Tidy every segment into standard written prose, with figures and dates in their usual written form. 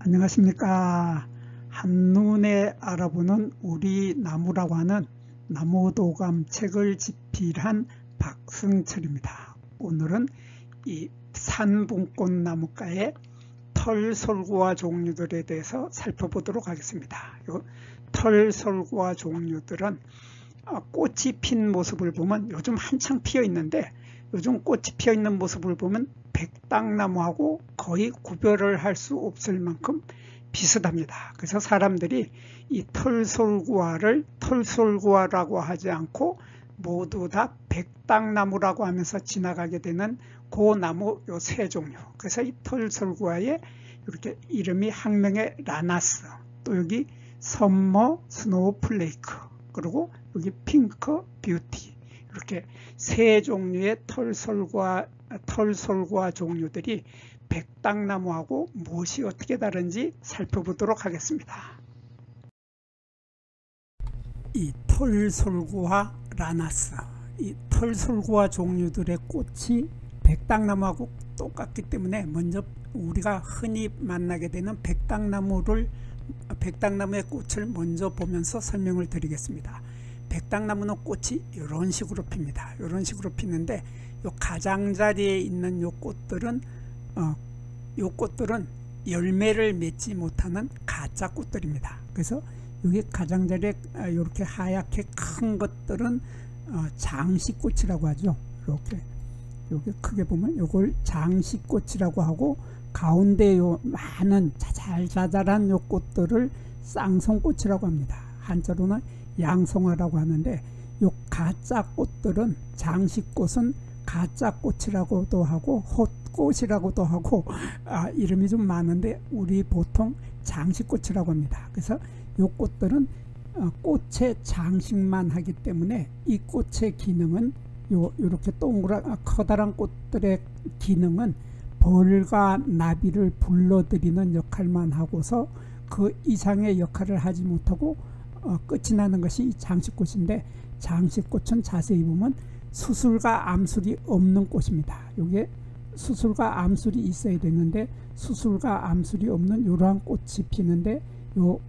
안녕하십니까. 한눈에 알아보는 우리 나무라고 하는 나무도감 책을 집필한 박승철입니다. 오늘은 이 산분꽃나무과의 털솔구화 종류들에 대해서 살펴보도록 하겠습니다. 요 털솔구화 종류들은 꽃이 핀 모습을 보면 요즘 한창 피어 있는데, 요즘 꽃이 피어 있는 모습을 보면 백당나무하고 거의 구별을 할 수 없을 만큼 비슷합니다. 그래서 사람들이 이 털솔구화를 털솔구화라고 하지 않고 모두 다 백당나무라고 하면서 지나가게 되는 그 나무 요 세 종류. 그래서 이 털솔구화에 이렇게 이름이 학명의 라나스, 또 여기 썸머 스노우플레이크, 그리고 여기 핑크 뷰티, 이렇게 세 종류의 털솔구화 종류들이 백당나무하고 무엇이 어떻게 다른지 살펴보도록 하겠습니다. 이 털솔구화 라나스, 이 털솔구화 종류들의 꽃이 백당나무하고 똑같기 때문에 먼저 우리가 흔히 만나게 되는 백당나무의 꽃을 먼저 보면서 설명을 드리겠습니다. 백당나무는 꽃이 이런 식으로 핍니다. 이런 식으로 피는데 요 가장자리에 있는 요 꽃들은 열매를 맺지 못하는 가짜 꽃들입니다. 그래서 여기 가장자리에 이렇게 하얗게 큰 것들은 장식꽃이라고 하죠. 이렇게 여기 크게 보면 요걸 장식꽃이라고 하고, 가운데 요 많은 자잘자잘한 요 꽃들을 쌍송꽃이라고 합니다. 한자로는 양송화라고 하는데, 요 가짜 꽃들은, 장식꽃은 가짜 꽃이라고도 하고 헛꽃이라고 하고 이름이 좀 많은데 우리 보통 장식꽃이라고 합니다. 그래서 요 꽃들은 꽃의 장식만 하기 때문에 이 꽃의 기능은 요렇게 동그란 커다란 꽃들의 기능은 벌과 나비를 불러들이는 역할만 하고서 그 이상의 역할을 하지 못하고 끝이 나는 것이 이 장식꽃인데, 장식꽃은 자세히 보면 수술과 암술이 없는 꽃입니다. 여기에 수술과 암술이 있어야 되는데 수술과 암술이 없는 이러한 꽃이 피는데, 요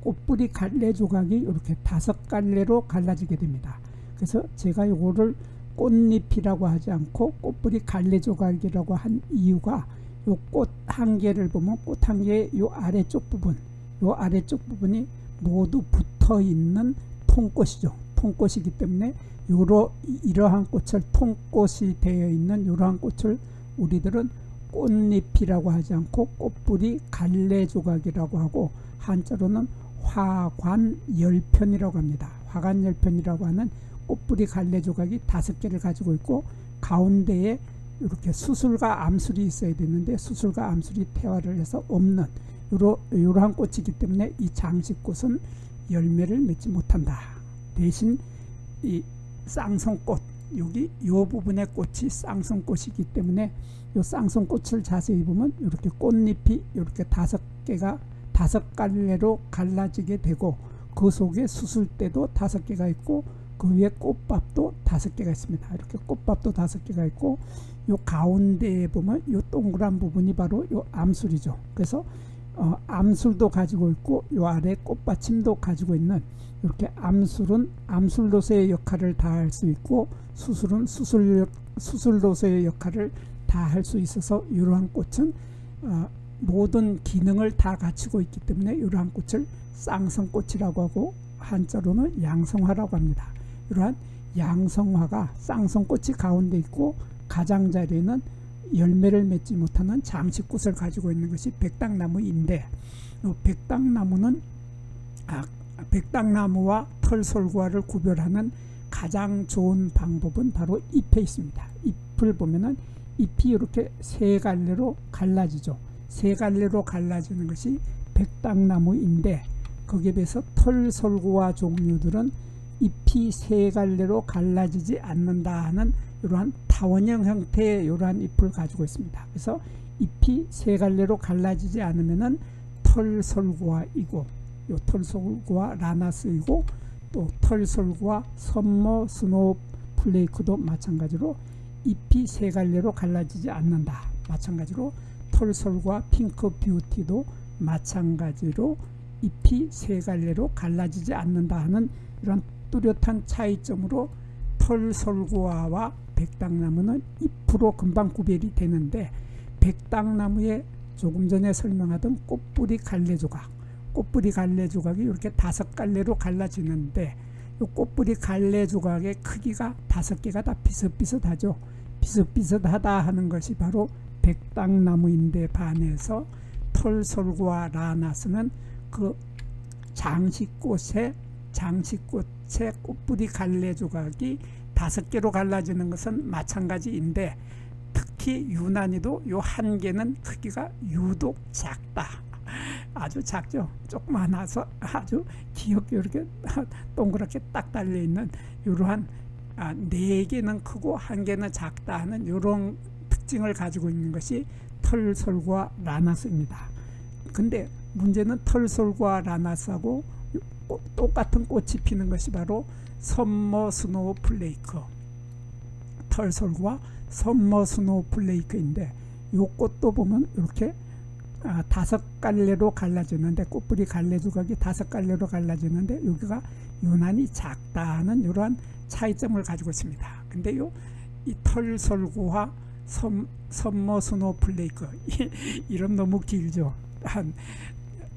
꽃뿌리 갈래 조각이 이렇게 5갈래로 갈라지게 됩니다. 그래서 제가 요거를 꽃잎이라고 하지 않고 꽃뿌리 갈래 조각이라고 한 이유가, 요 꽃 한 개를 보면 꽃 한 개의 요 아래쪽 부분이 모두 붙어 있는 통꽃이죠. 통꽃이기 때문에 이러한 꽃을, 통꽃이 되어 있는 이러한 꽃을 우리들은 꽃잎이라고 하지 않고 꽃뿌리 갈래 조각이라고 하고, 한자로는 화관열편이라고 합니다. 화관열편이라고 하는 꽃뿌리 갈래 조각이 5개를 가지고 있고, 가운데에 이렇게 수술과 암술이 있어야 되는데 수술과 암술이 태화를 해서 없는 이러한 꽃이기 때문에 이 장식꽃은 열매를 맺지 못한다. 대신 이 쌍송꽃, 여기 이 부분의 꽃이 쌍송꽃이기 때문에 이 쌍송꽃을 자세히 보면 이렇게 꽃잎이 이렇게 5갈래로 갈라지게 되고, 그 속에 수술대도 5개가 있고, 그 위에 꽃밥도 5개가 있습니다. 이렇게 꽃밥도 5개가 있고, 요 가운데에 보면 요 동그란 부분이 바로 요 암술이죠. 그래서 암술도 가지고 있고, 요 아래 꽃받침도 가지고 있는, 이렇게 암술은 암술로서의 역할을 다 할 수 있고, 수술은 수술로서의 역할을 다 할 수 있어서 이러한 꽃은 모든 기능을 다 갖추고 있기 때문에 이러한 꽃을 쌍성꽃이라고 하고, 한자로는 양성화라고 합니다. 이러한 양성화가, 쌍성꽃이 가운데 있고 가장자리에는 열매를 맺지 못하는 장식꽃을 가지고 있는 것이 백당나무인데, 백당나무는 백당나무와 털솔구화를 구별하는 가장 좋은 방법은 바로 잎에 있습니다. 잎을 보면은 잎이 이렇게 3갈래로 갈라지죠. 3갈래로 갈라지는 것이 백당나무인데, 거기에 비해서 털솔구화 종류들은 잎이 3갈래로 갈라지지 않는다 하는 이러한 타원형 형태의 이러한 잎을 가지고 있습니다. 그래서 잎이 3갈래로 갈라지지 않으면은 털솔구화이고, 요 털솔구화 라나스이고, 또 털솔구화 썸머 스노우 플레이크도 마찬가지로 잎이 3갈래로 갈라지지 않는다. 마찬가지로 털솔구화 핑크 뷰티도 마찬가지로 잎이 세 갈래로 갈라지지 않는다 하는 이런 뚜렷한 차이점으로 털솔고화와 백당나무는 잎으로 금방 구별이 되는데, 백당나무의 조금 전에 설명하던 꽃뿌리 갈래 조각, 꽃뿌리 갈래 조각이 이렇게 5갈래로 갈라지는데, 이 꽃뿌리 갈래 조각의 크기가 5개가 다 비슷비슷하죠. 비슷비슷하다 하는 것이 바로 백당나무인데 반해서 털솔고와 라나스는 그 장식꽃의 꽃뿌리 갈래 조각이 5개로 갈라지는 것은 마찬가지인데, 특히 유난히도 요 한 개는 크기가 유독 작다. 아주 작죠. 조그마해서 아주 귀엽게 이렇게 동그랗게 딱 달려있는 이러한 4개는 크고 1개는 작다 하는 이런 특징을 가지고 있는 것이 털솔고와 라나스입니다. 근데 문제는 털솔고와 라나스하고 똑같은 꽃이 피는 것이 바로 선머 스노우 플레이크, 털솔고와 선머 스노우 플레이크인데, 이 꽃도 보면 이렇게 5갈래로 갈라지는데, 꽃뿌리 갈래 조각이 5갈래로 갈라지는데 여기가 유난히 작다는 이러한 차이점을 가지고 있습니다. 근데 이 털솔고와 선머 스노우 플레이크 이름 너무 길죠.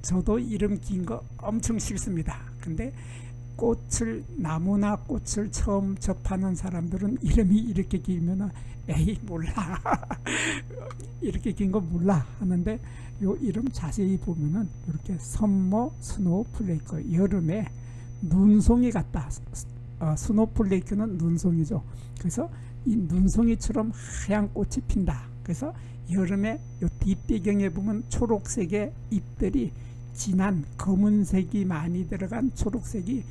저도 이름 긴 거 엄청 싫습니다. 근데 나무나 꽃을 처음 접하는 사람들은 이름이 이렇게 길면 에이 몰라 이렇게 긴 거 몰라 하는데, 요 이름 자세히 보면은 이렇게 선머 스노우 플레이크, 여름에 눈송이 같다. 스노우 플레이크는 눈송이죠. 그래서 이 눈송이처럼 하얀 꽃이 핀다. 그래서 여름에 요 뒷배경에 보면 초록색의 잎들이 진한 검은색이 많이 들어간 초록색이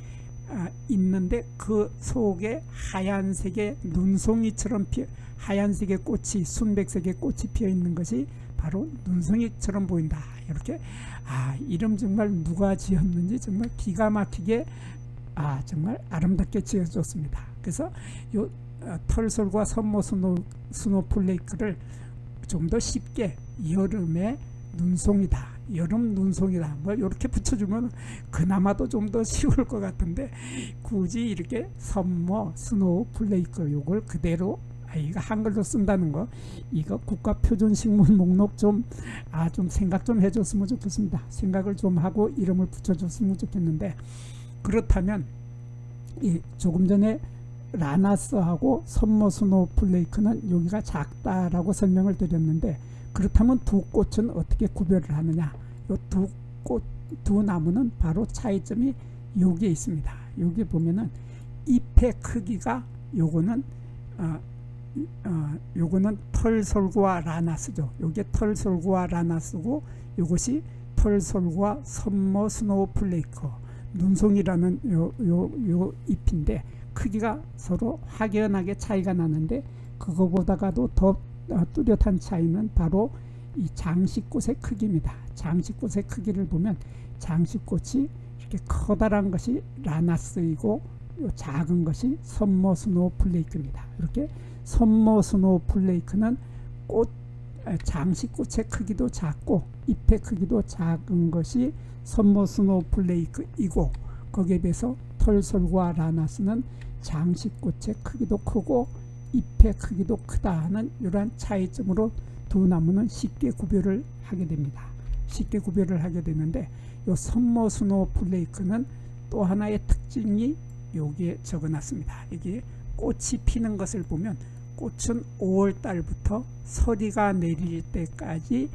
있는데, 그 속에 하얀색의 눈송이처럼 하얀색의 꽃이, 순백색의 꽃이 피어 있는 것이 바로 눈송이처럼 보인다. 이렇게 이름 정말 누가 지었는지 정말 기가 막히게 정말 아름답게 지어졌습니다. 그래서 요 털솔과 선머 스노우 플레이크를 좀 더 쉽게 여름의 눈송이다, 여름 눈송이다 뭐 이렇게 붙여주면 그나마도 좀 더 쉬울 것 같은데, 굳이 이렇게 선머 스노우 플레이크 요걸 그대로 이거 한글로 쓴다는 거, 이거 국가표준식물 목록 좀 생각 좀 해줬으면 좋겠습니다. 생각을 좀 하고 이름을 붙여줬으면 좋겠는데, 그렇다면 조금 전에 라나스하고 선머 스노우 플레이크는 여기가 작다라고 설명을 드렸는데, 그렇다면 두 꽃은 어떻게 구별을 하느냐? 이 두 나무는 바로 차이점이 여기에 있습니다. 여기 보면은 잎의 크기가 요거는 털솔고와 라나스죠. 요게 털솔고와 라나스고, 요것이 털솔고와 선머 스노우 플레이크, 눈송이라는 요 잎인데, 크기가 서로 확연하게 차이가 나는데, 그거보다가도 더 뚜렷한 차이는 바로 이 장식꽃의 크기입니다. 장식꽃의 크기를 보면 장식꽃이 이렇게 커다란 것이 라나스이고 작은 것이 선머 스노우 플레이크입니다. 이렇게 선머 스노우 플레이크는 장식꽃의 크기도 작고 잎의 크기도 작은 것이 선머 스노우 플레이크이고, 거기에 비해서 털솔과 라나스는 장식꽃의 크기도 크고 잎의 크기도 크다 하는 이러한 차이점으로 두 나무는 쉽게 구별을 하게 됩니다. 쉽게 구별을 하게 되는데, 이 선머 스노우 플레이크는 또 하나의 특징이 여기에 적어놨습니다. 이게 꽃이 피는 것을 보면 꽃은 5월 달부터 서리가 내릴 때까지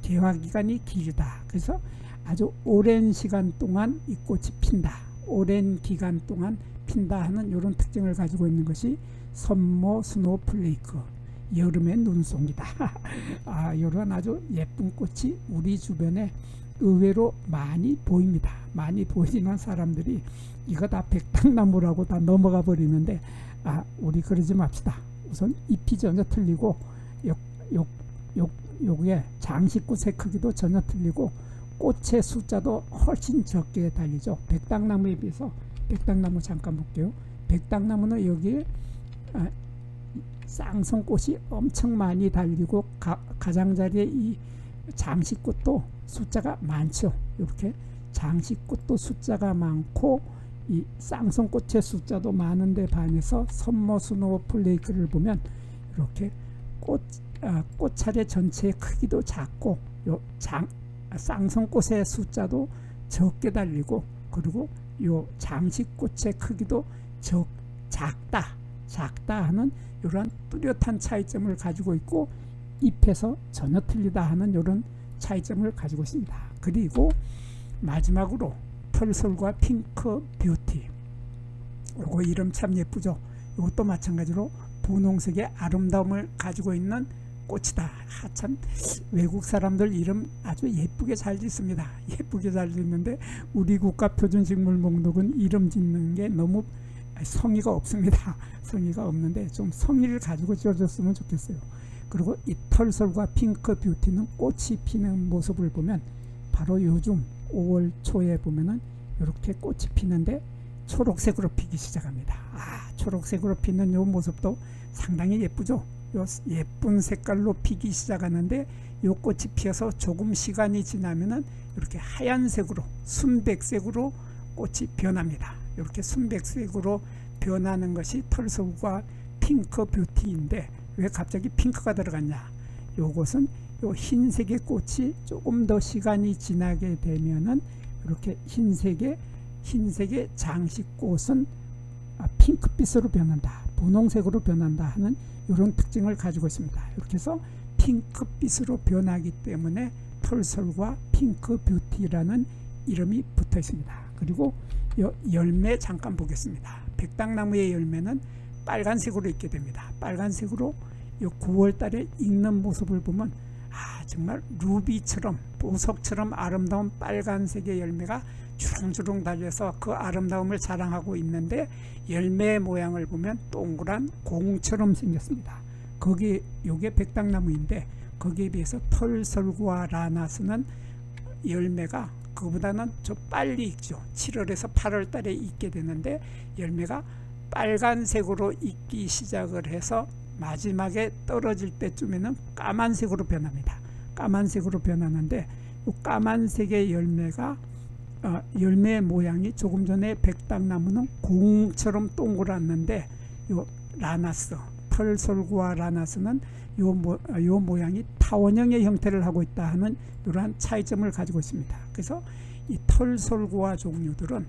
개화기간이 길다. 그래서 아주 오랜 시간 동안 이 꽃이 핀다. 오랜 기간 동안 핀다 하는 이런 특징을 가지고 있는 것이 선머 스노우 플레이크, 여름의 눈송이다. 이런 아주 예쁜 꽃이 우리 주변에 의외로 많이 보입니다. 많이 보이지만 사람들이 이거 다 백당나무라고 다 넘어가 버리는데, 우리 그러지 맙시다. 우선 잎이 전혀 틀리고 요게 장식꽃의 크기도 전혀 틀리고 꽃의 숫자도 훨씬 적게 달리죠. 백당나무에 비해서. 백당나무 잠깐 볼게요. 백당나무는 여기에 쌍성꽃이 엄청 많이 달리고 가장자리에 이 장식꽃도 숫자가 많죠. 이렇게 장식꽃도 숫자가 많고 이 쌍성꽃의 숫자도 많은데 반해서 선모 스노우플레이크를 보면 이렇게 꽃차례 전체의 크기도 작고 쌍성꽃의 숫자도 적게 달리고 그리고 요 장식꽃의 크기도 작다 하는 이러한 뚜렷한 차이점을 가지고 있고 잎에서 전혀 틀리다 하는 이런 차이점을 가지고 있습니다. 그리고 마지막으로 털솔과 핑크 뷰티, 이거 이름 참 예쁘죠. 이것도 마찬가지로 분홍색의 아름다움을 가지고 있는 꽃이다. 참 외국 사람들 이름 아주 예쁘게 잘 짓습니다. 예쁘게 잘 짓는데 우리 국가 표준식물 목록은 이름 짓는 게 너무 성의가 없습니다. 성의가 없는데 좀 성의를 가지고 지어줬으면 좋겠어요. 그리고 이 털솔과 핑크 뷰티는 꽃이 피는 모습을 보면 바로 요즘 5월 초에 보면은 이렇게 꽃이 피는데 초록색으로 피기 시작합니다. 초록색으로 피는 이 모습도 상당히 예쁘죠. 요 예쁜 색깔로 피기 시작하는데 이 꽃이 피어서 조금 시간이 지나면은 이렇게 하얀색으로 순백색으로 꽃이 변합니다. 이렇게 순백색으로 변하는 것이 털솔과 핑크 뷰티인데 왜 갑자기 핑크가 들어갔냐? 요것은 요 흰색의 꽃이 조금 더 시간이 지나게 되면은 이렇게 흰색의 장식꽃은 핑크빛으로 변한다, 분홍색으로 변한다 하는 이런 특징을 가지고 있습니다. 이렇게 해서 핑크빛으로 변하기 때문에 털솔과 핑크 뷰티라는 이름이 붙어 있습니다. 그리고 이 열매 잠깐 보겠습니다. 백당나무의 열매는 빨간색으로 익게 됩니다. 빨간색으로 이 9월 달에 익는 모습을 보면 정말 루비처럼 보석처럼 아름다운 빨간색의 열매가 주렁주렁 달려서 그 아름다움을 자랑하고 있는데 열매 모양을 보면 동그란 공처럼 생겼습니다. 요게 백당나무인데 거기에 비해서 털솔과 라나스는 열매가 그보다는 좀 빨리 익죠. 7월에서 8월 달에 익게 되는데 열매가 빨간색으로 익기 시작을 해서 마지막에 떨어질 때쯤에는 까만색으로 변합니다. 까만색으로 변하는데 이 까만색의 열매가 열매 모양이 조금 전에 백당나무는 공처럼 동그랗는데 요 라나스, 털솔과 라나스는 요 모양이 타원형의 형태를 하고 있다 하는 이러한 차이점을 가지고 있습니다. 그래서 이 털솔과 종류들은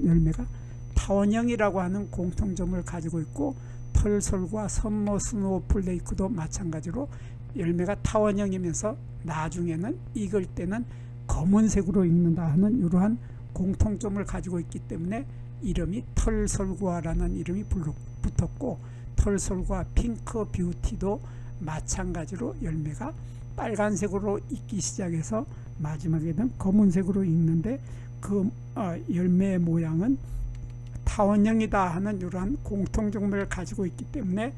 열매가 타원형이라고 하는 공통점을 가지고 있고 털솔과 선모 스노우플레이크도 마찬가지로 열매가 타원형이면서 나중에는 익을 때는 검은색으로 익는다 하는 이러한 공통점을 가지고 있기 때문에 이름이 털솔과라는 이름이 붙었고 털솔과 핑크 뷰티도 마찬가지로 열매가 빨간색으로 익기 시작해서 마지막에는 검은색으로 익는데 그 열매의 모양은 타원형이다 하는 이러한 공통점을 가지고 있기 때문에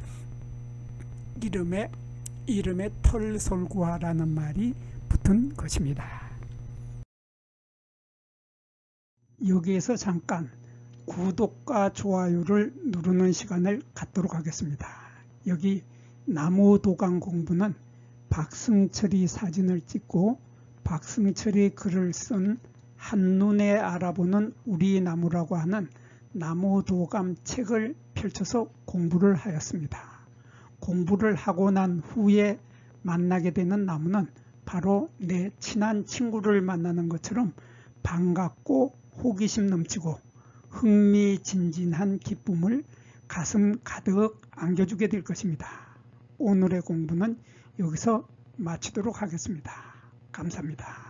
이름에 털솔과라는 말이 붙은 것입니다. 여기에서 잠깐 구독과 좋아요를 누르는 시간을 갖도록 하겠습니다. 여기 나무 도감 공부는 박승철이 사진을 찍고 박승철이 글을 쓴 한눈에 알아보는 우리 나무라고 하는 나무 도감 책을 펼쳐서 공부를 하였습니다. 공부를 하고 난 후에 만나게 되는 나무는 바로 내 친한 친구를 만나는 것처럼 반갑고 호기심 넘치고 흥미진진한 기쁨을 가슴 가득 안겨주게 될 것입니다. 오늘의 공부는 여기서 마치도록 하겠습니다. 감사합니다.